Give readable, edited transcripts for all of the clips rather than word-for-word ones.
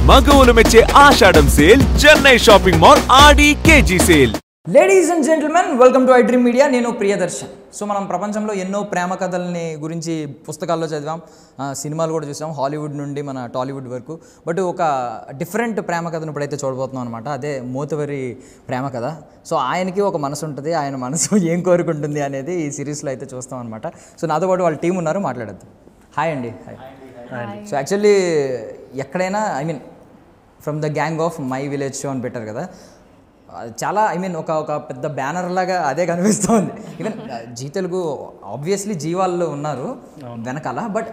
మగవులు మెచ్చే Ashadham sale Chennai shopping mall Aadi KG sale. Ladies and gentlemen, welcome to iDream media. నేను Priyadarshan. So మనం ప్రపంచంలో ఎన్నో ప్రేమ కథల్ని గురించి పుస్తకాల్లో చదివాం, సినిమాలు కూడా చూసాం, హాలీవుడ్ నుండి మన టాలీవుడ్ వరకు. బట్ ఒక డిఫరెంట్ ప్రేమ కథను ఇప్పుడైతే చూడబోతున్నాం అనమాట. అదే మోతువరి ప్రేమ కథ. సో ఆయనకి ఒక మనసు ఉంటుంది, ఆయన మనసు ఏం కోరుకుంటుంది అనేది ఈ సిరీస్లో అయితే చూస్తాం అనమాట. సో నాతో పాటు వాళ్ళ టీం ఉన్నారు, మాట్లాడద్దు. హాయ్ అండి. హాయ్. సో యాక్చువల్లీ ఎక్కడైనా from the gang of my village show అని పెట్టారు కదా, చాలా ఒక పెద్ద బ్యానర్ లాగా అదే కనిపిస్తుంది. ఈవెన్ జీ తెలుగు ఆబ్వియస్లీ జీవాల్లో ఉన్నారు వెనకాల, బట్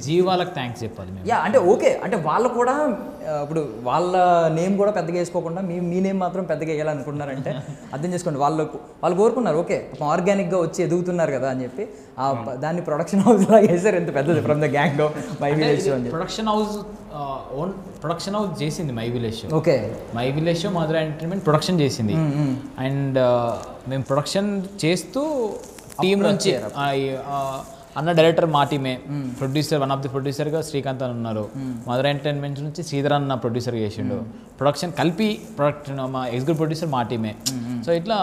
జీవాలకు థ్యాంక్స్ చెప్పాలి. యా అంటే ఓకే, అంటే వాళ్ళు కూడా ఇప్పుడు వాళ్ళ నేమ్ కూడా పెద్దగా వేసుకోకుండా మీ నేమ్ మాత్రం పెద్దగా వేయాలనుకుంటున్నారంటే అర్థం చేసుకోండి. వాళ్ళు కోరుకున్నారు, ఓకే ఆర్గానిక్గా వచ్చి ఎదుగుతున్నారు కదా అని చెప్పి దాన్ని ప్రొడక్షన్ హౌస్ లాగా వేసారు. ఎంత పెద్దది from the gang of my village show అని. ప్రొడక్షన్ హౌస్ చేసింది my village show. Okay, my village show Madhura entertainment production చేసింది. అండ్ మేము ప్రొడక్షన్ చేస్తూ టీం నుంచి అన్న డైరెక్టర్ మా టీమే, ప్రొడ్యూసర్ వన్ ఆఫ్ ది ప్రొడ్యూసర్గా శ్రీకాంత్ అని ఉన్నారు. మధుర ఎంటర్టైన్మెంట్ నుంచి శ్రీధర్ అన్న ప్రొడ్యూసర్ చేసిండు. ప్రొడక్షన్ కలిపి ప్రొడక్షన్ మా ఎగ్జిక్యూటివ్ ప్రొడ్యూసర్ మా టీమే. సో ఇట్లా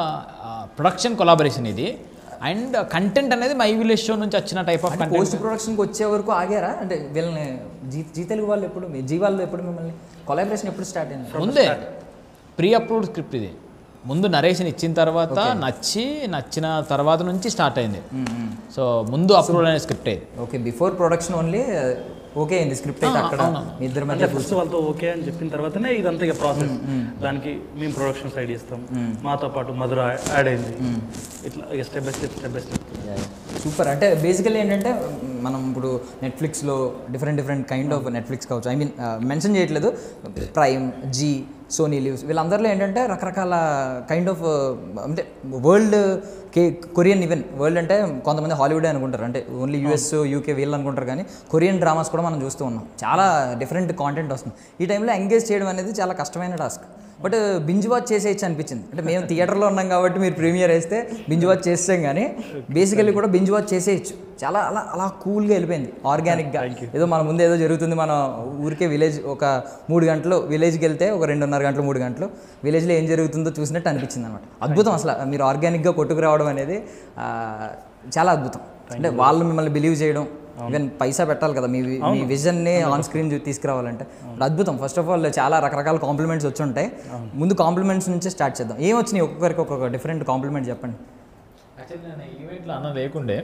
ప్రొడక్షన్ కొలాబరేషన్ ఇది. అండ్ కంటెంట్ అనేది మై విలేజ్ షో నుంచి వచ్చిన టైప్ ఆఫ్ కంటెంట్. పోస్ట్ ప్రొడక్షన్కి వచ్చే వరకు ఆగారా? అంటే వీళ్ళని జీ తెలుగు వాళ్ళు ఎప్పుడు, జీ వాళ్ళు ఎప్పుడు మిమ్మల్ని కొలాబరేషన్ ఎప్పుడు స్టార్ట్ అయింది? ముందే ప్రీ అప్రూవ్డ్ స్క్రిప్ట్ ఇది. ముందు నరేషన్ ఇచ్చిన తర్వాత నచ్చిన తర్వాత నుంచి స్టార్ట్ అయింది. సో ముందు అప్రూవ్ అయిన స్క్రిప్ట్ ఇది. Okay, before production only okay అయింది స్క్రిప్ట్ అయితే. అక్కడ మీ ఇద్దరి మధ్య ఫస్ట్ వాళ్ళతో ఓకే అని చెప్పిన తర్వాతనే ఇదంతా ఇక ప్రాసెస్. దానికి మేము ప్రొడక్షన్ సైడ్ ఇస్తాం, మాతో పాటు మధుర యాడ్ అయింది. ఇట్లా ఇక స్టెప్ బై స్టెప్. సూపర్. అంటే బేసికల్లీ ఏంటంటే మనం ఇప్పుడు నెట్ఫ్లిక్స్లో డిఫరెంట్ కైండ్ ఆఫ్ నెట్ఫ్లిక్స్ కావచ్చు, మెన్షన్ చేయట్లేదు, ప్రైమ్, జీ, సోనీ లీవ్స్, వీళ్ళందరిలో ఏంటంటే రకరకాల కైండ్ ఆఫ్ అంటే వరల్డ్ కొరియన్, ఈవెన్ వరల్డ్ అంటే కొంతమంది హాలీవుడ్ అనుకుంటారు, అంటే ఓన్లీ యూఎస్ యూకే వీళ్ళు అనుకుంటారు, కానీ కొరియన్ డ్రామాస్ కూడా మనం చూస్తూ ఉన్నాం. చాలా డిఫరెంట్ కాంటెంట్ వస్తుంది. ఈ టైంలో ఎంగేజ్ చేయడం అనేది చాలా కష్టమైన టాస్క్. బట్ బింజ్ వాచ్ చేసేయచ్చు అనిపించింది. అంటే మేము థియేటర్లో ఉన్నాం కాబట్టి మీరు ప్రీమియర్ వేస్తే బింజ్ వాచ్ చేస్తాం, కానీ బేసికల్లీ కూడా బింజ్ వాచ్ చేసేయచ్చు. చాలా అలా కూల్గా వెళ్ళిపోయింది, ఆర్గానిక్గా. ఏదో మన ముందు ఏదో జరుగుతుంది, మన ఊరికే విలేజ్ ఒక 3 గంటలు విలేజ్కి వెళ్తే ఒక 2.5 గంటలు 3 గంటలు విలేజ్లో ఏం జరుగుతుందో చూసినట్టు అనిపించింది అనమాట. అద్భుతం అసలు మీరు ఆర్గానిక్గా కొట్టుకురావడం అనేది చాలా అద్భుతం. అంటే వాళ్ళు మిమ్మల్ని బిలీవ్ చేయడం, ఈవెన్ పైసా పెట్టాలి కదా మీ విజన్ని ఆన్ స్క్రీన్ తీసుకురావాలంటే అద్భుతం. ఫస్ట్ ఆఫ్ ఆల్ చాలా రకరకాల కాంప్లిమెంట్స్ వచ్చి ఉంటాయి. ముందు కాంప్లిమెంట్స్ నుంచే స్టార్ట్ చేద్దాం. ఏం వచ్చినాయి ఒక్కొక్కరికి ఒక్కొక్క డిఫరెంట్ కాంప్లిమెంట్ చెప్పండి. యాక్చువల్లీ నేను ఈవెంట్లో అన్న లేకుండే,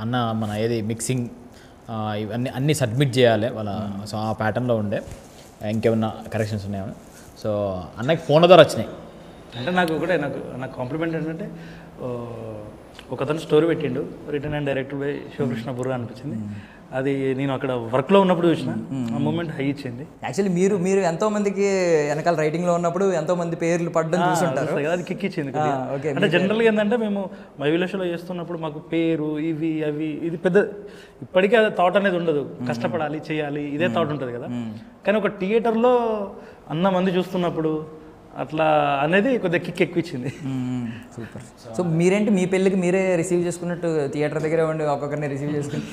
అన్న మన ఏది మిక్సింగ్ ఇవన్నీ అన్నీ సబ్మిట్ చేయాలి వాళ్ళ. సో ఆ ప్యాటర్న్లో ఉండే ఇంకేమన్నా కరెక్షన్స్ ఉన్నాయని. సో అన్నకి ఫోన్ ద్వారా వచ్చినాయి. అంటే నాకు కాంప్లిమెంట్ ఏంటంటే, ఒకతను స్టోరీ పెట్టిండు, return and director by Sivakrishna Burra అనిపించింది. అది నేను అక్కడ వర్క్లో ఉన్నప్పుడు చూసిన, ఆ మూమెంట్ హై ఇచ్చింది. యాక్చువల్లీ మీరు ఎంతో మందికి వెనకాల రైటింగ్లో ఉన్నప్పుడు ఎంతో మంది పేర్లు పడడం చూస్తుంటారు కదా, అది కిక్ ఇచ్చింది. అంటే జనరల్గా ఏంటంటే మేము మై విలేజ్ షోలో చేస్తున్నప్పుడు మాకు పేరు ఇవి అవి ఇది పెద్ద ఇప్పటికీ అది థాట్ అనేది ఉండదు. కష్టపడాలి, చేయాలి, ఇదే థాట్ ఉంటుంది కదా. కానీ ఒక థియేటర్లో మంది చూస్తున్నప్పుడు అట్లా అనేది కొద్దిగా కిక్ ఎక్కువ ఇచ్చింది. సూపర్. సో మీరేంటి మీ పెళ్ళికి మీరే రిసీవ్ చేసుకున్నట్టు థియేటర్ దగ్గరే ఉండి ఒక్కొక్కరిని రిసీవ్ చేసుకుని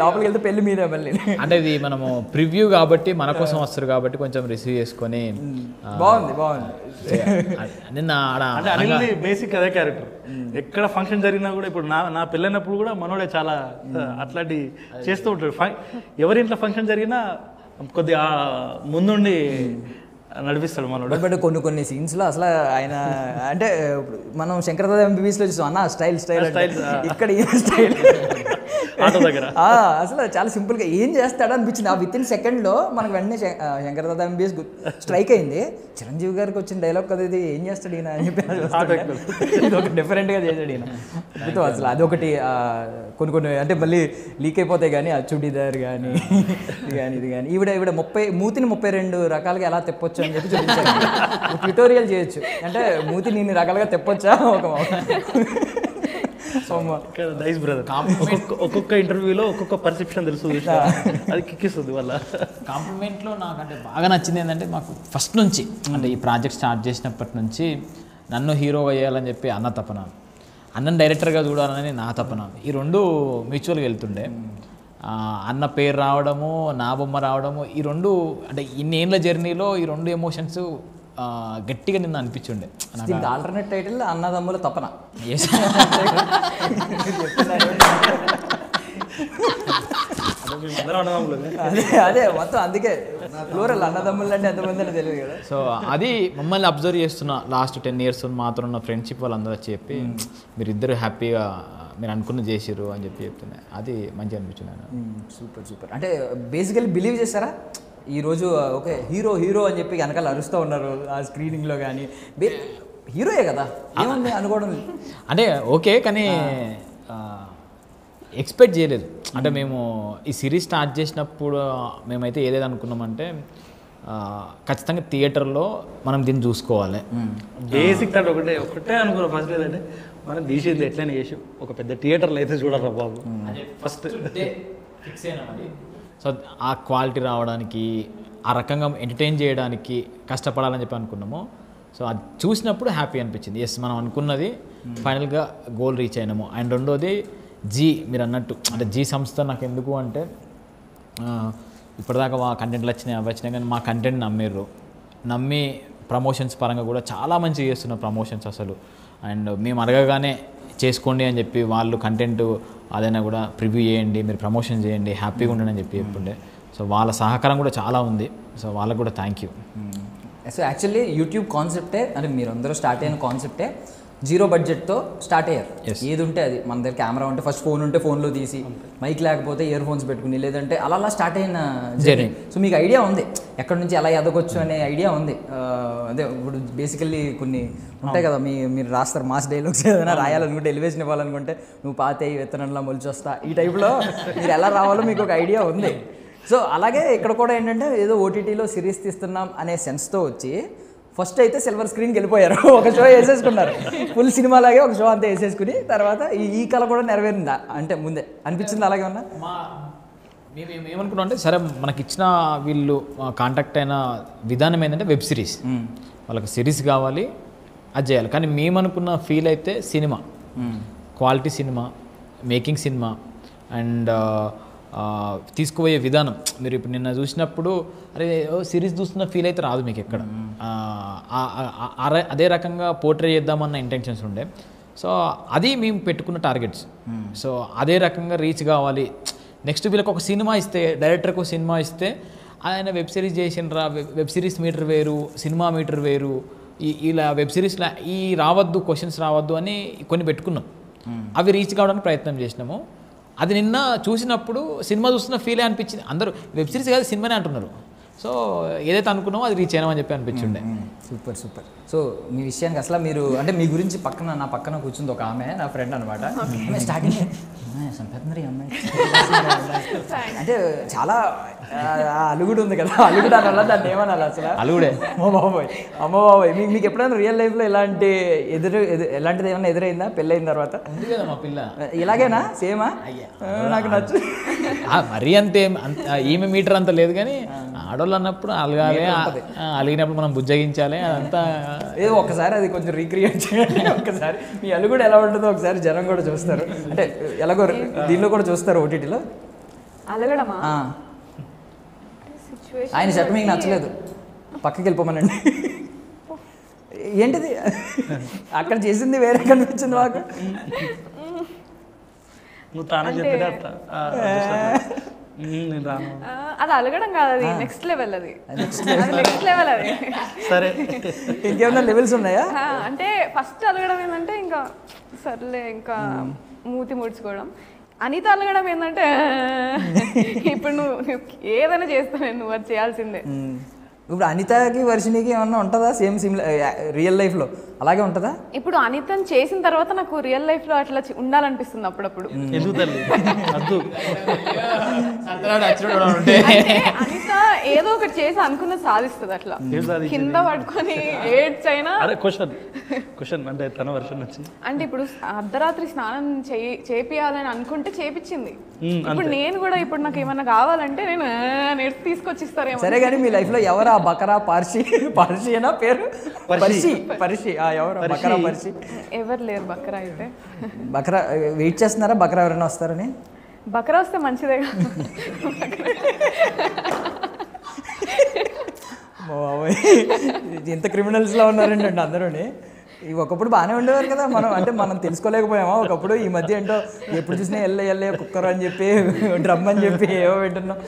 లోపలికి వెళ్తే పెళ్ళి మీరే మళ్ళీ. అంటే ఇది మనము ప్రివ్యూ కాబట్టి మన కోసం వస్తారు కాబట్టి కొంచెం రిసీవ్ చేసుకొని బాగుంది. నిన్న అంటే బేసిక్ అదే క్యారెక్టర్. ఎక్కడ ఫంక్షన్ జరిగినా కూడా, ఇప్పుడు నా పెళ్ళైనప్పుడు కూడా మనోడే చాలా అట్లాంటి చేస్తూ ఉంటాడు. ఎవరింట్లో ఫంక్షన్ జరిగినా కొద్దిగా ముందుండి నడిపిస్తాడు మనోడు. బట్ కొన్ని సీన్స్లో అసలు ఆయన అంటే మనం శంకరదాద ఎంబీబీఎస్లో చూస్తాం, అన్న స్టైల్ ఇక్కడ స్టైల్ ఆటో దగ్గర అసలు చాలా సింపుల్గా ఏం చేస్తాడు అనిపించింది. ఆ విత్ ఇన్ సెకండ్లో మనకు వెంటనే శంకరదాద ఎంబీబీఎస్ స్ట్రైక్ అయింది. చిరంజీవి గారికి వచ్చిన డైలాగ్ కదా ఇది, ఏం చేస్తాడు ఈయన అని చెప్పి ఇది ఒక డిఫరెంట్గా చేశాడు ఈయన. అద్భుతం అసలు. అదొకటి కొన్ని అంటే మళ్ళీ లీక్ అయిపోతాయి, కానీ ఆ చుడీదార్ కానీ ఇది కానీ ఈవిడ మూతిని 32 రకాలుగా ఎలా తెప్పొచ్చు అని చెప్పి చూపించారు. ట్యూటోరియల్ చేయొచ్చు, అంటే మూతిని ఇన్ని రకాలుగా తెప్పొచ్చా ఒక నైస్ బ్రదర్. ఒక్కొక్క ఇంటర్వ్యూలో ఒక్కొక్క పర్సెప్షన్ తెలుసు, అది కిక్కిస్తుంది వాళ్ళ. కాంప్లిమెంట్లో నాకంటే బాగా నచ్చింది ఏంటంటే, మాకు ఫస్ట్ నుంచి అంటే ఈ ప్రాజెక్ట్ స్టార్ట్ చేసినప్పటి నుంచి నన్ను హీరోగా వేయాలని చెప్పి అన్న తపన. అన్నని డైరెక్టర్గా చూడాలని నా తపన. ఈ రెండు మ్యూచువల్గా వెళ్తుండే. అన్న పేరు రావడము, నా బొమ్మ రావడము, ఈ రెండు అంటే ఇన్నేళ్ళ జర్నీలో ఈ రెండు ఎమోషన్స్ గట్టిగా నిన్ను అనిపించుండే. ఆల్టర్నేట్ టైటిల్ అన్నదమ్ముల తపన. అదే మొత్తం అందుకే ఫ్లోరల్ అన్నదమ్ములు అంటే ఎంతమంది అని తెలియదు కదా. సో అది మమ్మల్ని అబ్జర్వ్ చేస్తున్న లాస్ట్ 10 years మాత్రం ఉన్న ఫ్రెండ్షిప్ వాళ్ళందరూ చెప్పి మీరిద్దరు హ్యాపీగా మీరు అనుకున్న చేసిర్రు అని చెప్తున్నాయి. అది మంచిగా అనిపించింది. సూపర్. అంటే బేసికలీ బిలీవ్ చేస్తారా ఈరోజు ఓకే హీరో అని చెప్పి వెనకాల అరుస్తూ ఉన్నారు ఆ స్క్రీనింగ్లో కానీ, హీరోయే కదా ఏముంది అనుకోవడం అంటే ఓకే, కానీ ఎక్స్పెక్ట్ చేయలేదు. అంటే మేము ఈ సిరీస్ స్టార్ట్ చేసినప్పుడు మేమైతే ఏదైతే అనుకున్నామంటే ఖచ్చితంగా థియేటర్లో మనం దీన్ని చూసుకోవాలి. బేసిక్ అంటే ఒకటే అనుకున్నాం ఫస్ట్. లేదంటే మనం తీసేది ఎట్లయినా చేసి ఒక పెద్ద థియేటర్లో అయితే చూడరా బాబు ఫస్ట్ ఫిక్స్ అయినా. సో ఆ క్వాలిటీ రావడానికి, ఆ రకంగా ఎంటర్టైన్ చేయడానికి కష్టపడాలని చెప్పి అనుకున్నాము. సో అది చూసినప్పుడు హ్యాపీ అనిపించింది. ఎస్, మనం అనుకున్నది ఫైనల్గా గోల్ రీచ్ అయినాము. అండ్ రెండోది మీరు అన్నట్టు అంటే సంస్థ నాకు ఎందుకు అంటే ఇప్పటిదాకా మా కంటెంట్లు వచ్చినాయి కానీ మా కంటెంట్ నమ్మి ప్రమోషన్స్ పరంగా కూడా చాలా మంచిగా చేస్తున్నారు ప్రమోషన్స్ అసలు. అండ్ మేము అడగగానే చేసుకోండి అని చెప్పి వాళ్ళు కంటెంట్ అదైనా కూడా ప్రివ్యూ చేయండి, మీరు ప్రమోషన్ చేయండి, హ్యాపీగా ఉండండి అని చెప్పి చెప్పుండే. సో వాళ్ళ సహకారం కూడా చాలా ఉంది. సో వాళ్ళకు కూడా thank you. So actually YouTube కాన్సెప్టే అంటే మీరందరూ స్టార్ట్ అయిన కాన్సెప్టే 0 బడ్జెట్తో స్టార్ట్ అయ్యారు. ఏది ఉంటే అది, మన దగ్గర కెమెరా ఉంటే ఫస్ట్ ఫోన్ ఉంటే ఫోన్లో తీసి, మైక్ లేకపోతే ఇయర్ ఫోన్స్ పెట్టుకుని, లేదంటే అలా స్టార్ట్ అయిన జర్నీ. సో మీకు ఐడియా ఉంది ఎక్కడి నుంచి ఎలా ఎదగొచ్చు అనే ఐడియా ఉంది. అదే ఇప్పుడు బేసికల్లీ కొన్ని ఉంటాయి కదా, మీరు రాస్తారు మాస్ డైలాగ్స్ ఏదైనా రాయాలనుకుంటే, ఎలివేషన్ ఇవ్వాలనుకుంటే నువ్వు పాతే విత్తనంలా మొలిచొస్తా, ఈ టైప్లో మీరు ఎలా రావాలో మీకు ఒక ఐడియా ఉంది. సో అలాగే ఇక్కడ కూడా ఏంటంటే ఏదో ఓటీటీలో సిరీస్ తీస్తున్నాం అనే సెన్స్తో వచ్చి ఫస్ట్ అయితే సిల్వర్ స్క్రీన్కి వెళ్ళిపోయారు, ఒక షో వేసేసుకున్నారు, ఫుల్ సినిమా లాగే ఒక షో అంతా వేసేసుకుని తర్వాత ఈ కళ కూడా నెరవేరిందా అంటే ముందే అనిపించింది అలాగే ఉన్నా? మేము ఏమనుకున్నాం అంటే సరే మనకి ఇచ్చిన వీళ్ళు కాంటాక్ట్ అయిన విధానం ఏంటంటే వెబ్ సిరీస్, వాళ్ళకి సిరీస్ కావాలి అది చేయాలి. కానీ మేమనుకున్న ఫీల్ అయితే cinema quality, cinema making, cinema and తీసుకుపోయే విధానం. మీరు ఇప్పుడు నిన్న చూసినప్పుడు అరే సిరీస్ చూస్తున్న ఫీల్ అయితే రాదు మీకు ఎక్కడ. అదే రకంగా పోర్ట్రే చేద్దామన్న ఇంటెన్షన్స్ ఉండే. సో అది మేము పెట్టుకున్న టార్గెట్స్. సో అదే రకంగా రీచ్ కావాలి. నెక్స్ట్ వీళ్ళకి ఒక సినిమా ఇస్తే, డైరెక్టర్కి ఒక సినిమా ఇస్తే ఆయన వెబ్ సిరీస్ చేసినరా, వెబ్ సిరీస్ మీటర్ వేరు, సినిమా మీటర్ వేరు, ఇలా వెబ్ సిరీస్లో ఈ రావద్దు, క్వశ్చన్స్ రావద్దు అని కొన్ని పెట్టుకున్నాం. అవి రీచ్ కావడానికి ప్రయత్నం చేసినాము. అది నిన్న చూసినప్పుడు సినిమా చూస్తున్న ఫీలే అనిపించింది. అందరూ వెబ్ సిరీస్ కాదు సినిమానే అంటున్నారు. సో ఏదైతే అనుకున్నామో అది రీచ్ అయినామని చెప్పి అనిపించిండే. సూపర్. సో మీ విషయానికి అసలు మీరు అంటే మీ గురించి నా పక్కన కూర్చుంది ఒక ఆమె, నా ఫ్రెండ్ అనమాట. స్టార్టింగ్ సంపేతనరి అమ్మాయి అంటే చాలా అలుగుడు ఉంది కదా, అలుగుడు అనాలా దాన్ని ఏమనాలి అసలు? అలుగుడే. అమ్మ బాబోయ్ మీకు ఎప్పుడైనా రియల్ లైఫ్లో ఎలాంటిది ఏమైనా ఎదురైందా పెళ్ళైన తర్వాత? మా పిల్ల ఇలాగేనా సేమా? నాకు నచ్చు మరీ అంతే ఈమె మీటర్ అంత లేదు కానీ ఆడవాళ్ళు అన్నప్పుడు అలగాలి, అలిగినప్పుడు మనం బుజ్జగించాలి. అదంతా ఏదో ఒకసారి అది కొంచెం రీక్రియేట్ చేయాలి. ఒకసారి మీ అలుగుడు ఎలా ఉంటుందో ఒకసారి జనం కూడా చూస్తారు, అంటే ఎలాగో దీనిలో కూడా చూస్తారు ఓటీటీలో. అలగడమా? ఆయన షర్ట్ మీకు నచ్చలేదు, పక్కకి వెళ్ళిపోమనండి. ఏంటిది అక్కడ చేసింది వేరే కనిపించింది మాకు. నువ్వు తానే చెప్పినా అది అలగడం కాదు, అది నెక్స్ట్ లెవెల్. అది నెక్స్ట్ లెవెల్. అది సరే, ఇంకేమైనా లెవెల్స్ ఉన్నాయా? అంటే ఫస్ట్ అలగడం ఏంటంటే ఇంకా సర్లే ఇంకా మూతి ముడుచుకోవడం. అనిత అలగడం ఏంటంటే ఇప్పుడు నువ్వు ఏదైనా చేస్తావు, నువ్వు అది చేయాల్సిందే. ఇప్పుడు అనితకి వర్షినికి ఏమన్నా ఉంటుందా సేమ్ రియల్ లైఫ్లో అలాగే ఉంటుందా? ఇప్పుడు అనితని చేసిన తర్వాత నాకు రియల్ లైఫ్లో అట్లా ఉండాలనిపిస్తుంది అప్పుడప్పుడు. అనిత ఏదో ఒకటి చేసి అనుకున్నది సాధిస్తుంది. అట్లా కింద పట్టుకొని ఏడ్చైనా క్వశ్చన్ అంటే తన వర్షన్ నుంచి అంటే ఇప్పుడు అర్ధరాత్రి స్నానం చేపియాలని అనుకుంటే చేపించింది. ఇప్పుడు నేను కూడా ఇప్పుడు నాకు ఏమన్నా కావాలంటే నేను నెట్ తీసుకొచ్చిస్తారేమో. సరే కానీ మీ లైఫ్ లో ఎవరు ఆ బకరా పార్షియేనా పేరు? పర్షి ఎవరు బకరా పర్షి? ఎవరు లేరు బకరా అయితే. బకరా వెయిట్ చేస్తున్నారా బకరా ఎవరైనా వస్తారని? బకరా వస్తే మంచిదే. ఇంత క్రిమినల్స్లో ఉన్నారండి అందరూని. ఇవి ఒకప్పుడు బాగానే ఉండేవారు కదా, మనం తెలుసుకోలేకపోయామా ఒకప్పుడు. ఈ మధ్య ఏంటో ఎప్పుడు చూసినా ఎల్లే కుక్కర్ అని చెప్పి డ్రమ్ అని చెప్పి ఏవో వింటున్నాం.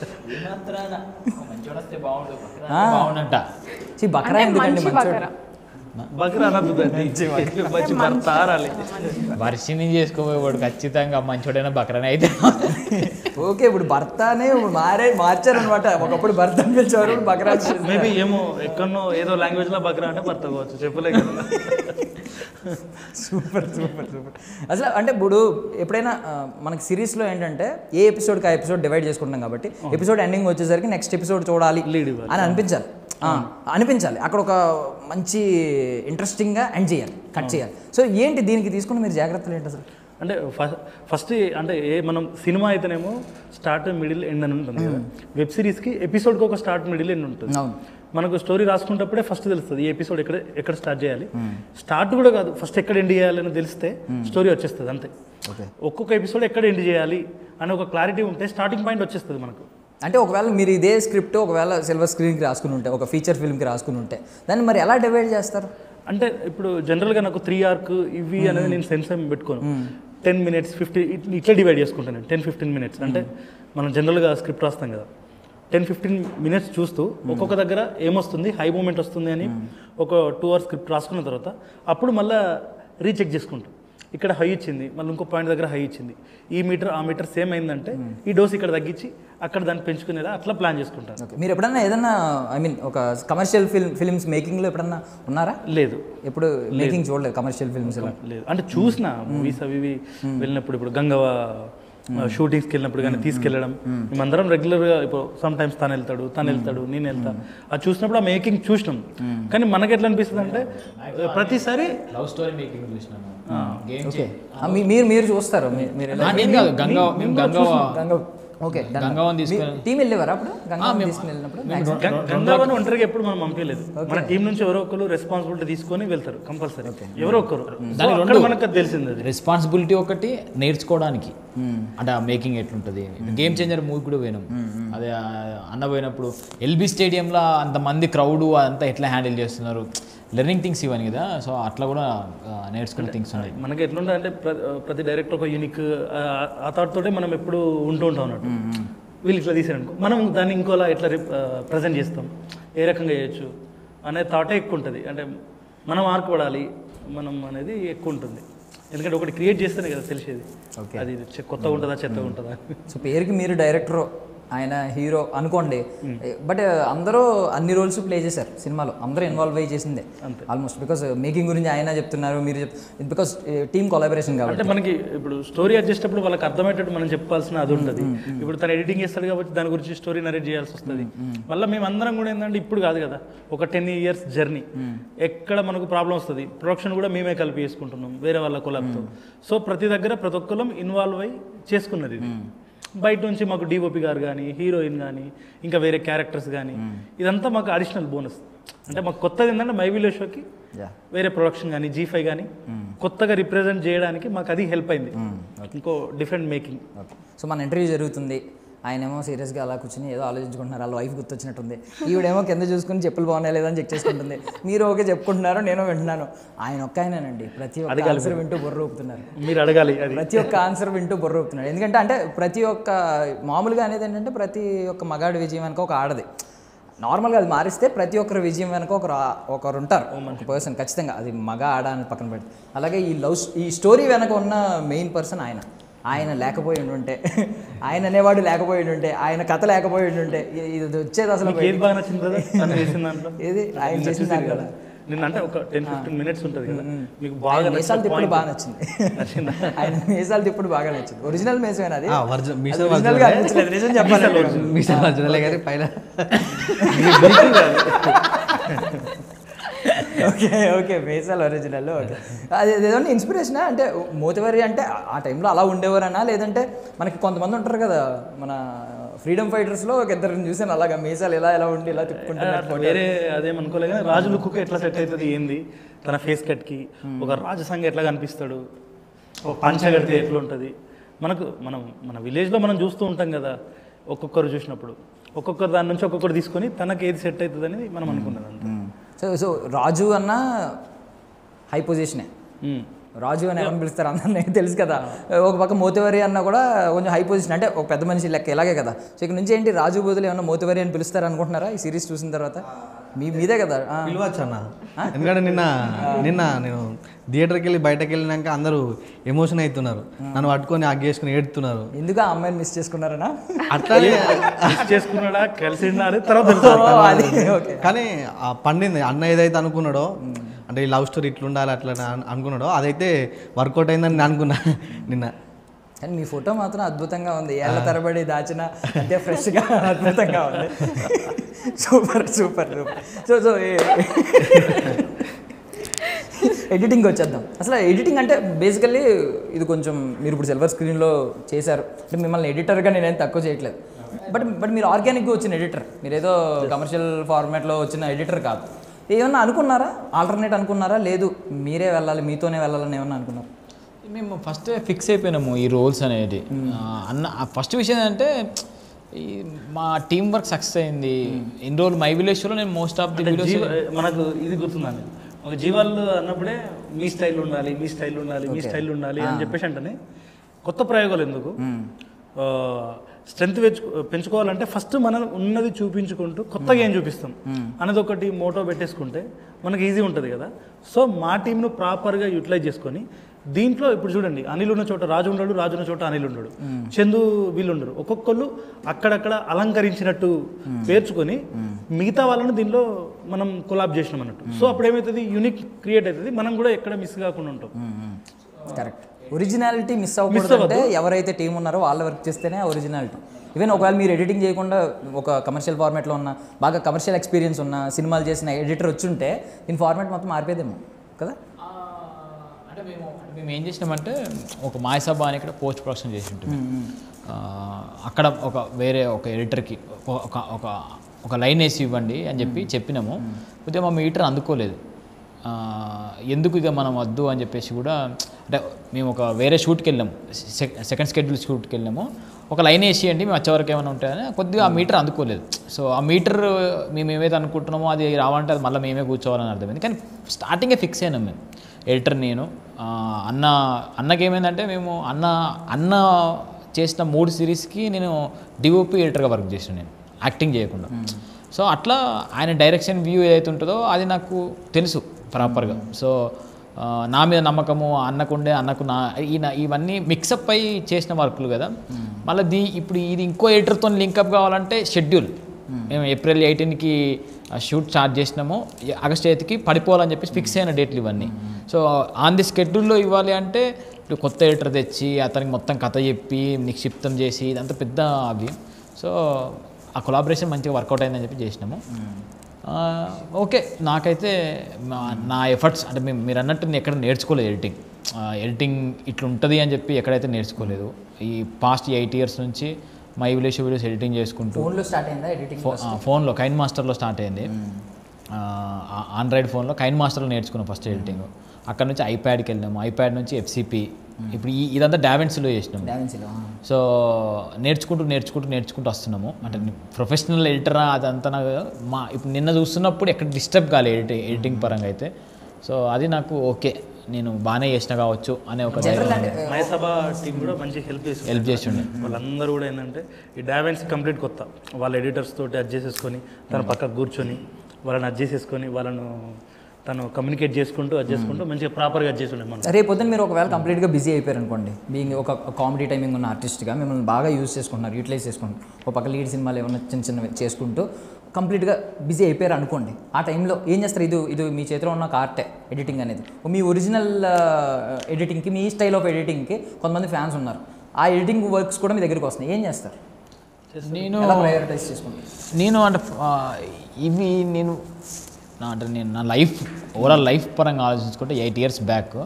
బకరా ఎందుకండి మంచి వర్షిని చేసుకోబోయేవాడు ఖచ్చితంగా మంచోడైనా బకరానే అయితే. ఓకే, ఇప్పుడు భర్తనే మార్చారనమాట. ఒకప్పుడు భర్త అని పిలిచేవారు, బకరా. మేబీ ఏమో ఎక్కడో ఏదో లాంగ్వేజ్ లో బకరా అంటే భర్త కావచ్చు, చెప్పలే కదా. సూపర్. అసలు అంటే ఇప్పుడు ఎప్పుడైనా మనకి సిరీస్లో ఏంటంటే ఏ ఎపిసోడ్కి ఆ ఎపిసోడ్ డివైడ్ చేసుకుంటాం కాబట్టి ఎపిసోడ్ ఎండింగ్ వచ్చేసరికి నెక్స్ట్ ఎపిసోడ్ చూడాలి అని అనిపించాలి. అక్కడ ఒక మంచి ఇంట్రెస్టింగ్గా ఎండ్ చేయాలి, కట్ చేయాలి. సో ఏంటి దీనికి తీసుకుని మీరు జాగ్రత్తలు ఏంటి అసలు? అంటే ఫస్ట్ అంటే మనం సినిమా అయితేనేమో స్టార్ట్ మిడిల్ ఎండ్ అని ఉంటుంది కదా. వెబ్ సిరీస్కి ఎపిసోడ్కి ఒక స్టార్ట్ మిడిల్ ఎండ్ ఉంటుంది. మనకు స్టోరీ రాసుకుంటప్పుడే ఫస్ట్ తెలుస్తుంది ఈ ఎపిసోడ్ ఎక్కడ స్టార్ట్ చేయాలి. స్టార్ట్ కూడా కాదు, ఫస్ట్ ఎక్కడ ఎండ్ చేయాలని తెలిస్తే స్టోరీ వచ్చేస్తుంది అంతే. ఒక్కొక్క ఎపిసోడ్ ఎక్కడ ఎండ్ చేయాలి అని ఒక క్లారిటీ ఉంటే స్టార్టింగ్ పాయింట్ వచ్చేస్తుంది మనకు. అంటే ఒకవేళ మీరు ఇదే స్క్రిప్ట్ ఒకవేళ సిల్వర్ స్క్రీన్కి రాసుకుని ఉంటే, ఒక ఫీచర్ ఫిల్మ్కి రాసుకుని ఉంటే దాన్ని మరి ఎలా డివైడ్ చేస్తారు? అంటే ఇప్పుడు జనరల్గా నాకు 3 ఆర్క్ ఇవి అనేది నేను సెన్స్ ఏమి పెట్టుకోను. 10 minutes 50 ఇట్లా డివైడ్ చేసుకుంటాను నేను. 10-15 minutes అంటే మనం జనరల్గా స్క్రిప్ట్ రాస్తాం కదా, 10-15 minutes చూస్తూ ఒక్కొక్క దగ్గర ఏమొస్తుంది, హై మూమెంట్ వస్తుంది అని ఒక 2 hours స్క్రిప్ట్ రాసుకున్న తర్వాత అప్పుడు మళ్ళీ రీచెక్ చేసుకుంటాం. ఇక్కడ హై ఇచ్చింది, మళ్ళీ ఇంకో పాయింట్ దగ్గర హై ఇచ్చింది, ఈ మీటర్ ఆ మీటర్ సేమ్ అయిందంటే ఈ డోస్ ఇక్కడ తగ్గించి అక్కడ దాన్ని పెంచుకునేలా అట్లా ప్లాన్ చేసుకుంటాను. మీరు ఎప్పుడన్నా ఏదన్నా ఒక కమర్షియల్ ఫిల్మ్స్ మేకింగ్లో ఎప్పుడన్నా ఉన్నారా? లేదు, ఎప్పుడు మేకింగ్ చూడలేదు కమర్షియల్ ఫిల్మ్స్. లేదు అంటే చూసిన మూవీస్ అవి వెళ్ళినప్పుడు, ఇప్పుడు గంగవ షూటింగ్స్కి వెళ్ళినప్పుడు కానీ తీసుకెళ్ళడం, మేమందరం రెగ్యులర్గా ఇప్పుడు సమ్ టైమ్స్ తను వెళ్తాడు నేను వెళ్తా, అది చూసినప్పుడు ఆ మేకింగ్ చూసినాం. కానీ మనకి ఎట్లా అనిపిస్తుంది అంటే ప్రతిసారీ లవ్ స్టోరీ మేకింగ్ చూసినాము. మీరు చూస్తారు? ఓకే, గంగావన్ తీసుకుని టీం వెళ్ళేవారు అప్పుడు? గంగావన్ ఒంటరిగా ఎప్పుడు మనం పంపించలేదు. మన టీం నుంచి ఎవరో ఒకరు రెస్పాన్సిబిలిటీ తీసుకొని వెళ్తారు కంపల్సరీ, ఎవరో ఒకరు. మనకు తెలిసింది రెస్పాన్సిబిలిటీ ఒకటి నేర్చుకోవడానికి, అంటే ఆ మేకింగ్ ఎట్లుంటుంది. గేమ్ చేంజర్ మూవీ కూడా పోయినాం, అదే అన్న పోయినప్పుడు ఎల్బీ స్టేడియంలో అంతమంది క్రౌడ్ అంతా ఎట్లా హ్యాండిల్ చేస్తున్నారు, లెర్నింగ్ థింగ్స్ ఇవన్నీ కదా. సో అట్లా కూడా నేర్చుకునే థింగ్స్ ఉన్నాయి. మనకి ఎట్లుంటుంది అంటే ప్రతి డైరెక్టర్ ఒక యూనిక్ ఆ థాట్ తోటే మనం ఎప్పుడు ఉంటూ ఉంటాం అన్నట్టు. వీళ్ళు ఇట్లా తీసారనుకో, మనం దాన్ని ఇంకోలా ఎట్లా ప్రజెంట్ చేస్తాం, ఏ రకంగా చేయొచ్చు అనే థాటే ఎక్కువ ఉంటుంది. అంటే మనం మార్కుపడాలి మనం అనేది ఎక్కువ ఉంటుంది. ఎందుకంటే ఒకటి క్రియేట్ చేస్తేనే కదా తెలిసేది అది కొత్తగా ఉంటుందా చెత్తగా ఉంటుందా. సో పేరుకి మీరు డైరెక్టర్, ఆయన హీరో అనుకోండి, బట్ అందరూ అన్ని రోల్స్ ప్లే చేశారు సినిమాలో, అందరూ ఇన్వాల్వ్ అయ్యి చేసిందే ఆల్మోస్ట్. బికాస్ మేకింగ్ గురించి ఆయన చెప్తున్నారు, మీరు బికాస్ టీమ్ కొలాబరేషన్ కాబట్టి. అంటే మనకి ఇప్పుడు స్టోరీ వచ్చేటప్పుడు వాళ్ళకి అర్థమయ్యేటట్టు మనం చెప్పాల్సిన అది ఉంటుంది. ఇప్పుడు తను ఎడిటింగ్ చేస్తాడు కాబట్టి దాని గురించి స్టోరీ నరేట్ చేయాల్సి వస్తుంది. మళ్ళీ మేము అందరం కూడా ఏంటంటే ఇప్పుడు కాదు కదా, ఒక 10 years జర్నీ, ఎక్కడ మనకు ప్రాబ్లం వస్తుంది, ప్రొడక్షన్ కూడా మేమే కలిపి చేసుకుంటున్నాం వేరే వాళ్ళ కొలాబ్తో. సో ప్రతి దగ్గర ప్రతి ఒక్కరం ఇన్వాల్వ్ అయ్యి చేసుకున్నది ఇది. బయట నుంచి మాకు డిఓపి గారు కానీ, హీరోయిన్ కానీ, ఇంకా వేరే క్యారెక్టర్స్ కానీ, ఇదంతా మాకు అడిషనల్ బోనస్. అంటే మాకు కొత్తది ఏంటంటే మై విలేజ్ షోకి వేరే ప్రొడక్షన్ కానీ, G5 కానీ కొత్తగా రిప్రజెంట్ చేయడానికి మాకు అది హెల్ప్ అయింది, ఇంకో డిఫరెంట్ మేకింగ్. సో మన ఇంటర్వ్యూ జరుగుతుంది, ఆయనేమో సీరియస్గా అలా కూర్చొని ఏదో ఆలోచించుకుంటున్నారు, వాళ్ళ వైఫ్ గుర్తొచ్చినట్టుంది, ఈవిడేమో కింద చూసుకుని చెప్పులు బాగున్నాయి లేదని చెక్ చేసుకుంటుంది, మీరు ఓకే చెప్పుకుంటున్నారు, నేను వింటున్నాను. ఆయన ఒక్క ఆయనేనండి ప్రతి ఒక్క ఆన్సర్ వింటూ బుర్ర ఊపుతున్నారు. మీరు అడగాలి, ప్రతి ఒక్క ఆన్సర్ వింటూ బుర్ర ఊపుతున్నాడు. ఎందుకంటే అంటే ప్రతి ఒక్క మామూలుగా అనేది ఏంటంటే ప్రతి ఒక్క మగాడి విజయం వెనక ఒక ఆడది. నార్మల్గా అది మారిస్తే ప్రతి ఒక్కరి విజయం వెనక ఒకరు ఉంటారు, ఒక పర్సన్ ఖచ్చితంగా, అది మగ ఆడ అని పక్కన పెడితే. అలాగే ఈ స్టోరీ వెనక ఉన్న మెయిన్ పర్సన్ ఆయన లేకపోయి ఉంటే, ఆయన అనేవాడు లేకపోయి ఉంటే, ఆయన కథ లేకపోయి ఉంటే ఇది వచ్చేది అసలు. ఏది ఆయన చేసిన దాంట్లో అంటే ఒక 10-15 minutes ఉంటుంది కదా, మీకు బాగా మీసాలు తిప్పుడు బాగా నచ్చింది. ఆయన మీసాలు తిప్పుడు బాగా నచ్చింది. ఒరిజినల్ మీసమేనా అది? ఒరిజినల్గా అనిపించలేదు, నిజం చెప్పాలి. మీసాలు ఒరిజినల్ కానీ పైన ఓకే మీసాలు ఒరిజినల్. ఓకే, అది ఏదన్నా ఇన్స్పిరేషనా అంటే మోతివారి అంటే ఆ టైంలో అలా ఉండేవారనా, లేదంటే మనకి కొంతమంది ఉంటారు కదా మన ఫ్రీడమ్ ఫైటర్స్లో ఒక ఇద్దరిని చూసాను అలాగా మీసాలు ఎలా ఉండి ఇలా తిప్పుకుంటున్నట్టు. వేరే అదేమనుకోలే కానీ రాజు లుక్కు ఎట్లా సెట్ అవుతుంది ఏంది, తన ఫేస్ కట్కి ఒక రాజసంగ ఎట్లా కనిపిస్తాడు, ఒక పంచ కడితే ఎట్లా ఉంటుంది. మన విలేజ్లో మనం చూస్తూ ఉంటాం కదా, ఒక్కొక్కరు చూసినప్పుడు ఒక్కొక్కరు దాని నుంచి ఒక్కొక్కరు తీసుకొని తనకి ఏది సెట్ అవుతుంది అనేది మనం అనుకున్నది అంతే. సో రాజు అన్న హై పొజిషనే, రాజు అని ఎవరిని పిలుస్తారు అందరినీ తెలుసు కదా. ఒక పక్క మోతివారి అన్న కూడా కొంచెం హై పొజిషన్, అంటే ఒక పెద్ద మనిషి లెక్క ఇలాగే కదా. సో ఇక్కడ నుంచి ఏంటి రాజు బదులు ఏమన్నా మోతివారి అని పిలుస్తారు అనుకుంటున్నారా ఈ సిరీస్ చూసిన తర్వాత? మీదే కదా పిలవచ్చు అన్న, ఎందుకంటే నిన్న నేను థియేటర్కి వెళ్ళి బయటకు వెళ్ళినాక అందరూ ఎమోషన్ అవుతున్నారు, నన్ను పట్టుకొని ఆగేసుకుని ఏడుతున్నారు. ఎందుకు ఆ అమ్మాయిని మిస్ చేసుకున్నారనా? అట్లానే చేసుకున్నాడా కలిసి తర్వాత. కానీ ఆ పండింది అన్న ఏదైతే అనుకున్నాడో, అంటే ఈ లవ్ స్టోరీ ఇట్లుండాలి అట్లా అనుకున్నాడో అదైతే వర్కౌట్ అయిందని నేను అనుకున్నా నిన్న. కానీ మీ ఫోటో మాత్రం అద్భుతంగా ఉంది, ఏళ్ళ తరబడి దాచిన అంతే ఫ్రెష్గా అద్భుతంగా ఉంది. సూపర్. సో ఎడిటింగ్ వచ్చేద్దాం. అసలు ఎడిటింగ్ అంటే బేసికల్లీ ఇది కొంచెం మీరు ఇప్పుడు సిల్వర్ స్క్రీన్లో చేశారు అంటే మిమ్మల్ని ఎడిటర్గా నేనేం తక్కువ చేయట్లేదు, బట్ మీరు ఆర్గానిక్గా వచ్చిన ఎడిటర్, మీరు ఏదో కమర్షియల్ ఫార్మాట్లో వచ్చిన ఎడిటర్ కాదు. ఏమన్నా అనుకున్నారా, ఆల్టర్నేట్ అనుకున్నారా, లేదు మీరే వెళ్ళాలి మీతోనే వెళ్ళాలని ఏమన్నా అనుకున్నారు? మేము ఫస్ట్ ఫిక్స్ అయిపోయినాము ఈ రోల్స్ అనేది. ఫస్ట్ విషయం ఏంటంటే ఈ మా టీం వర్క్ సక్సెస్ అయింది. ఇన్ని రోజులు మై విలేజ్లో నేను మోస్ట్ ఆఫ్ ది వీడియోస్ మనకు ఇది గుర్తుందండి, ఒక జీవాలు అన్నప్పుడే మీ స్టైల్ ఉండాలి అని చెప్పేసి అంటేనే కొత్త ప్రయోగాలు ఎందుకు, స్ట్రెంత్ పెంచుకోవాలంటే ఫస్ట్ మనం ఉన్నది చూపించుకుంటూ కొత్తగా ఏం చూపిస్తాం అనేది ఒకటి మోటో పెట్టేసుకుంటే మనకి ఈజీ ఉంటుంది కదా. సో మా టీంను ప్రాపర్గా యూటిలైజ్ చేసుకొని దీంట్లో ఇప్పుడు చూడండి, అనిల్ ఉన్న చోట రాజు ఉండడు, రాజు ఉన్న చోట అనిల్ ఉండడు, చందు వీళ్ళు ఉండరు, ఒక్కొక్కళ్ళు అక్కడక్కడ అలంకరించినట్టు పేర్చుకొని మిగతా వాళ్ళని దీనిలో మనం కొలాబ్ చేసినాం అన్నట్టు. సో అప్పుడు ఏమవుతుంది, యూనిక్ క్రియేట్ అవుతుంది, మనం కూడా ఎక్కడ మిస్ కాకుండా ఉంటాం. కరెక్ట్. ఒరిజినాలిటీ మిస్ అవ్వకూడదు అంటే ఎవరైతే టీం ఉన్నారో వాళ్ళ వర్క్ చేస్తేనే ఒరిజినాలిటీ. ఈవెన్ ఒకవేళ మీరు ఎడిటింగ్ చేయకుండా ఒక కమర్షియల్ ఫార్మాట్లో ఉన్న బాగా కమర్షియల్ ఎక్స్పీరియన్స్ ఉన్న సినిమాలు చేసిన ఎడిటర్ వచ్చుంటే దీని ఫార్మాట్ మొత్తం మారిపోయేదేమో కదా. అంటే మేము ఏం చేసినామంటే ఒక మాయసభ అని ఇక్కడ పోస్ట్ ప్రొడక్షన్ చేసి ఉంటుంది. అక్కడ వేరే ఒక ఎడిటర్కి ఒక లైన్ వేసి ఇవ్వండి అని చెప్పినాము. కొద్దిగా మా మీటర్ అందుకోలేదు, ఎందుకు ఇక మనం వద్దు అని చెప్పేసి కూడా, అంటే మేము ఒక వేరే షూట్కి వెళ్ళాము, సెకండ్ స్కెడ్యూల్ షూట్కి వెళ్ళాము. ఒక లైన్ వేసేయండి మేము వచ్చేవరకు ఏమైనా ఉంటాయని, కొద్దిగా ఆ మీటర్ అందుకోలేదు. సో ఆ మీటర్ మేము ఏమైతే అనుకుంటున్నామో అది రావాలంటే అది మళ్ళీ మేమే కూర్చోవాలని అర్థమైంది. కానీ స్టార్టింగే ఫిక్స్ అయినాం మేము, ఎడిటర్ నేను. అన్నకి ఏమైందంటే మేము అన్న చేసిన 3 సిరీస్కి నేను డిఓపి ఎడిటర్గా వర్క్ చేసాను, నేను యాక్టింగ్ చేయకుండా. సో అట్లా ఆయన డైరెక్షన్ వ్యూ ఏదైతే ఉంటుందో అది నాకు తెలుసు ప్రాపర్గా. సో నా మీద నమ్మకము అన్నకు ఇవన్నీ మిక్సప్ అయి చేసిన వర్క్లు కదా. మళ్ళీ ఇప్పుడు ఇది ఇంకో ఎడిటర్తో లింకప్ కావాలంటే షెడ్యూల్ మేము ఏప్రిల్ 18కి షూట్ స్టార్ట్ చేసినాము, ఆగస్ట్ 8కి పడిపోవాలని చెప్పి ఫిక్స్ అయిన డేట్లు ఇవన్నీ. సో ఆన్ ది షెడ్యూల్లో ఇవ్వాలి అంటే ఇప్పుడు కొత్త ఎడిటర్ తెచ్చి అతనికి మొత్తం కథ చెప్పి నిక్షిప్తం చేసి ఇదంతా పెద్ద అవి. సో ఆ కొలాబరేషన్ మంచిగా వర్కౌట్ అయిందని చెప్పి చేసినాము. ఓకే, నాకైతే నా ఎఫర్ట్స్ అంటే మీరు అన్నట్టు నేను ఎక్కడ నేర్చుకోలేదు ఎడిటింగ్ ఇట్లా ఉంటుంది అని చెప్పి ఎక్కడైతే నేర్చుకోలేదు. ఈ పాస్ట్ 8 years నుంచి మై విలేజ్ వీడియోస్ ఎడిటింగ్ చేసుకుంటూ ఫోన్లో స్టార్ట్ అయిందా ఎడిటింగ్? ఫోన్లో కైన్ మాస్టర్లో స్టార్ట్ అయింది. ఆండ్రాయిడ్ ఫోన్లో కైన్ మాస్టర్లో నేర్చుకున్నాం ఫస్ట్ ఎడిటింగ్. అక్కడ నుంచి ఐప్యాడ్కి వెళ్ళాము, ఐప్యాడ్ నుంచి FCP, ఇప్పుడు ఇదంతా డావెన్సీలో చేసినాము. సో నేర్చుకుంటూ వస్తున్నాము. అంటే ప్రొఫెషనల్ ఎడిటరా అదంతా నాకు ఇప్పుడు నిన్న చూస్తున్నప్పుడు ఎక్కడ డిస్టర్బ్ కాలేదు ఎడిటింగ్ పరంగా అయితే. సో అది నాకు ఓకే, నేను బాగానే చేసిన కావచ్చు అనే ఒక మైసభ టీం కూడా మంచి హెల్ప్ చేస్తుండే. వాళ్ళందరూ కూడా ఏంటంటే ఈ డావెన్సీ కంప్లీట్ కొత్త, వాళ్ళ ఎడిటర్స్ తోటి అడ్జస్ట్ చేసుకొని తన పక్కకు కూర్చొని వాళ్ళని అడ్జస్ట్ చేసుకొని వాళ్ళను తను కమ్యూనికేట్ చేసుకుంటూ మంచిగా ప్రాపర్గా అడ్జస్ట్ ఉండే. మనం రేపు పొద్దున్న మీరు ఒకవేళ కంప్లీట్గా బిజీ అయిపోయారు అనుకోండి, బీయింగ్ ఒక కామెడీ టైమింగ్ ఉన్న ఆర్టిస్ట్గా మిమ్మల్ని బాగా యూజ్ చేసుకుంటున్నారు, యూటిలైజ్ చేసుకుంటున్నారు, ఒక పక్క లీడ్ సినిమాలు ఏమన్నా చిన్న చేసుకుంటూ కంప్లీట్గా బిజీ అయిపోయారు అనుకోండి. ఆ టైంలో ఏం చేస్తారు? ఇది మీ చేతిలో ఉన్న ఒక ఆర్టే ఎడిటింగ్ అనేది. మీ ఒరిజినల్ ఎడిటింగ్కి, మీ స్టైల్ ఆఫ్ ఎడిటింగ్కి కొంతమంది ఫ్యాన్స్ ఉన్నారు, ఆ ఎడిటింగ్ వర్క్స్ కూడా మీ దగ్గరికి వస్తున్నాయి, ఏం చేస్తారు? నేను ప్రయారిటైజ్ చేసుకుంటాను. నేను అంటే ఇవి నేను అంటే నేను నా లైఫ్ ఓవరాల్ లైఫ్ పరంగా ఆలోచించుకుంటే 8 years బ్యాక్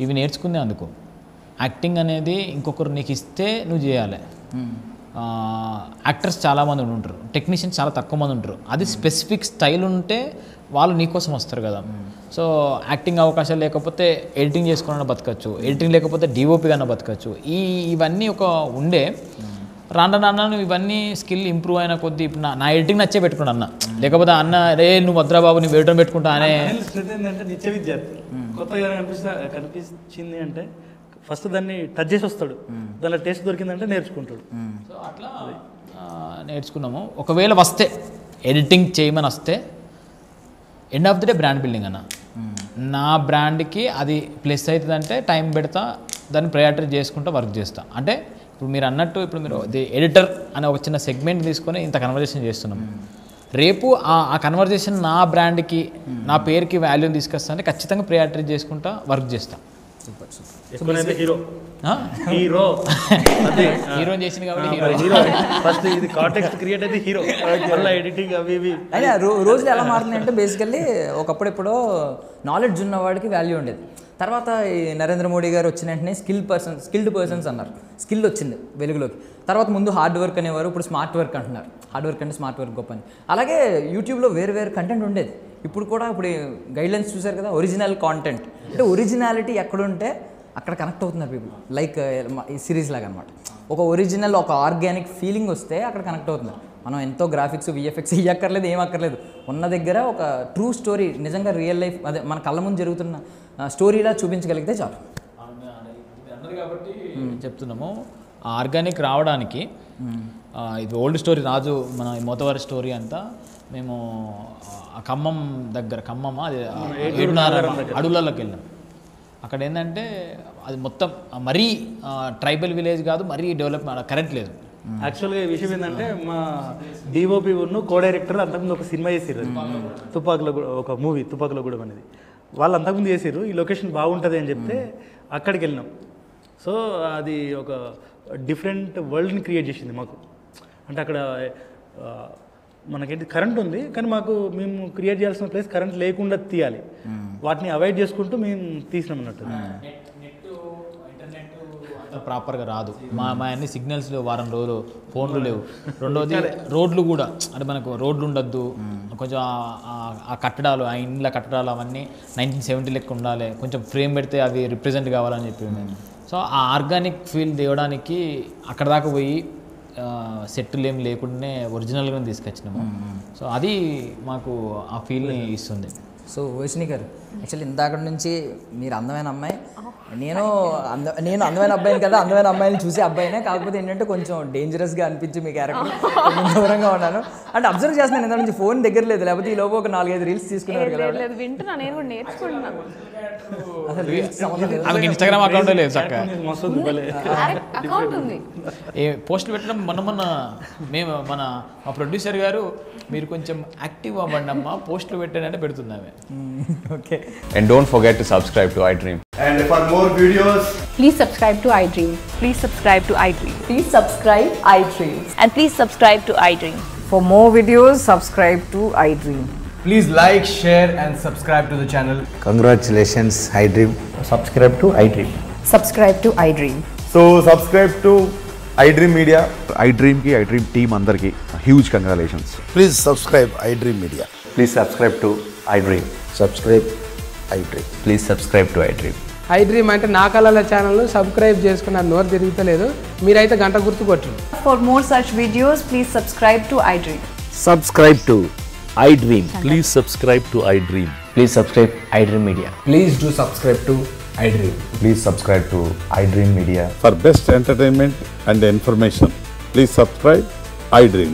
ఇవి నేర్చుకుందే అందుకు. యాక్టింగ్ అనేది ఇంకొకరు నీకు ఇస్తే నువ్వు చేయాలి. యాక్టర్స్ చాలామంది ఉంటారు, టెక్నీషియన్స్ చాలా తక్కువ మంది ఉంటారు. అది స్పెసిఫిక్ స్టైల్ ఉంటే వాళ్ళు నీకోసం వస్తారు కదా. సో యాక్టింగ్ అవకాశాలు లేకపోతే ఎడిటింగ్ చేసుకున్న బతకచ్చు, ఎడిటింగ్ లేకపోతే డిఓపిగానే బతకచ్చు. ఇవన్నీ ఒక ఉండే రాను ఇవన్నీ స్కిల్ ఇంప్రూవ్ అయిన కొద్దీ ఇప్పుడు నా ఎడిటింగ్ నచ్చే పెట్టుకున్నాను అన్న, లేకపోతే అన్న రే నువ్వు భద్రాబాబు నువ్వు ఎడిటర్ పెట్టుకుంటా అనే. ఏంటంటే నిత్య విద్యార్థి కొత్తగా కనిపించింది అంటే ఫస్ట్ దాన్ని టచ్ చేసి వస్తాడు, దానిలో టేస్ట్ దొరికిందంటే నేర్చుకుంటాడు. సో అట్లా నేర్చుకున్నాము. ఒకవేళ వస్తే ఎడిటింగ్ చేయమని వస్తే end of the day brand building అన్న. నా బ్రాండ్కి అది ప్లస్ అవుతుందంటే టైం పెడతా, దాన్ని ప్రయారిటీ చేసుకుంటూ వర్క్ చేస్తా. అంటే ఇప్పుడు మీరు అన్నట్టు ఇప్పుడు మీరు ఎడిటర్ అనే ఒక చిన్న సెగ్మెంట్ తీసుకొని ఇంత కన్వర్జేషన్ చేస్తున్నాం. రేపు ఆ కన్వర్జేషన్ నా బ్రాండ్కి నా పేరుకి వాల్యూని తీసుకొస్తా అంటే ఖచ్చితంగా ప్రయారిటీ చేసుకుంటా వర్క్ చేస్తా. హీరో చేసింది కాబట్టి ఫస్ట్ ఇది కాంటెక్స్ట్ క్రియేట్ అయితే హీరో, మళ్ళీ ఎడిటింగ్ అవి ఇవి. అయినా రోజులు ఎలా మారుతున్నాయి అంటే బేసికల్లీ ఒకప్పుడెప్పుడో నాలెడ్జ్ ఉన్నవాడికి వాల్యూ ఉండేది. తర్వాత ఈ నరేంద్ర మోడీ గారు వచ్చిన వెంటనే స్కిల్డ్ పర్సన్స్ అన్నారు, స్కిల్ వచ్చింది వెలుగులోకి. తర్వాత ముందు హార్డ్ వర్క్ అనేవారు, ఇప్పుడు స్మార్ట్ వర్క్ అంటున్నారు. హార్డ్ వర్క్ అంటే స్మార్ట్ వర్క్ గొప్ప అని. అలాగే యూట్యూబ్లో వేరు కంటెంట్ ఉండేది, ఇప్పుడు కూడా ఇప్పుడు గైడ్లైన్స్ చూసారు కదా, ఒరిజినల్ కాంటెంట్ అంటే ఒరిజినాలిటీ ఎక్కడుంటే అక్కడ కనెక్ట్ అవుతున్నారు పీపుల్. లైక్ ఈ సిరీస్ లాగా అనమాట. ఒక ఒరిజినల్ ఒక ఆర్గానిక్ ఫీలింగ్ వస్తే అక్కడ కనెక్ట్ అవుతున్నారు. మనం ఎంతో గ్రాఫిక్స్ విఎఫ్ఎక్స్ ఇవ్వక్కర్లేదు, ఏం అక్కర్లేదు. ఉన్న దగ్గర ఒక ట్రూ స్టోరీ, నిజంగా రియల్ లైఫ్ అదే మన కళ్ళ ముందు జరుగుతున్న స్టోరీలా చూపించగలిగితే చాలు. కాబట్టి చెప్తున్నాము ఆర్గానిక్ రావడానికి ఇది ఓల్డ్ స్టోరీ రాజు మన మోతవారి స్టోరీ అంతా మేము ఖమ్మం దగ్గర అది 7.5 అడుగులలోకి వెళ్ళాం. అక్కడ ఏంటంటే అది మొత్తం మరీ ట్రైబల్ విలేజ్ కాదు, మరీ డెవలప్మెంట్ కరెంట్ లేదు. యాక్చువల్గా ఈ విషయం ఏంటంటే మా డిఓపి కో డైరెక్టర్ అంతకుముందు ఒక సినిమా చేసారు, తుపాకులో ఒక మూవీ తుపాకులో కూడా అనేది. వాళ్ళు అంతకుముందు చేసారు, ఈ లొకేషన్ బాగుంటుంది అని చెప్తే అక్కడికి వెళ్ళినాం. సో అది ఒక డిఫరెంట్ వరల్డ్ని క్రియేట్ చేసింది మాకు. అంటే అక్కడ మనకేంటి కరెంట్ ఉంది, కానీ మేము క్రియేట్ చేయాల్సిన ప్లేస్ కరెంట్ లేకుండా తీయాలి. వాటిని అవాయిడ్ చేసుకుంటూ మేము తీసినాం అన్నట్టు. ప్రాపర్గా రాదు, మా అన్ని సిగ్నల్స్ లేవు, వారం రోజులు ఫోన్లు లేవు. రెండోది రోడ్లు కూడా, అంటే మనకు రోడ్లు ఉండొద్దు, కొంచెం ఆ కట్టడాలు, ఆ ఇండ్ల కట్టడాలు అవన్నీ 1970 లెక్క ఉండాలి, కొంచెం ఫ్రేమ్ పెడితే అవి రిప్రజెంట్ కావాలని చెప్పి. సో ఆ ఆర్గానిక్ ఫీల్ తేవడానికి అక్కడ దాకా పోయి సెట్లు ఏం లేకుండానే ఒరిజినల్గా తీసుకొచ్చినాము. సో అది మాకు ఆ ఫీల్ని ఇస్తుంది. సో వైష్ణవి గారు, యాక్చువల్లీ ఇందాక నుంచి మీరు అందమైన అమ్మాయి, నేను అందమైన అబ్బాయిని కదా, అందమైన అమ్మాయిని చూసే అబ్బాయినే. కాకపోతే ఏంటంటే కొంచెం డేంజరస్గా అనిపించి మీ క్యారెక్టర్ దూరంగా ఉన్నాను. అంటే అబ్జర్వ్ చేస్తున్నాను ఇంత నుంచి, ఫోన్ దగ్గర లేదు, లేకపోతే ఈ లోపు ఒక 4-5 రీల్స్ తీసుకున్నారు కదా. వింటున్నా, నేను కూడా నేర్చుకుంటున్నాను. వాళ్ళకి ఇన్స్టాగ్రామ్ అకౌంట్ లేదు, చక్కగా అకౌంట్ ఉంది. పోస్టులు పెట్టడం మొన్న మేము మా ప్రొడ్యూసర్ గారు మీరు కొంచెం యాక్టివ్ అవ్వండి అమ్మా, పోస్టులు పెట్టానంటే పెడుతున్నామే. Okay. And don't forget to subscribe to iDream. And for more videos, please subscribe to iDream. Please subscribe to iDream. Please subscribe iDream. And please subscribe to iDream. For more videos, subscribe to iDream. please like, share and subscribe to the channel. Congratulations, iDream. Subscribe to iDream. Subscribe to iDream. So subscribe to iDream Media. iDream ki iDream team andarki huge congratulations. Please subscribe iDream Media. Please subscribe to iDream. Subscribe iDream. Please subscribe to iDream. iDream అంటే నా కళల channel subscribe చేసుకున్న నోరు తిరుగుతలేదు, మీరైతే గంట గుర్తు కొట్టండి. For more such videos, please subscribe to iDream. Subscribe to iDream. Please subscribe to iDream. Please subscribe iDream Media. Please do subscribe to iDream. Please subscribe to iDream Media. For best entertainment and information, please subscribe iDream.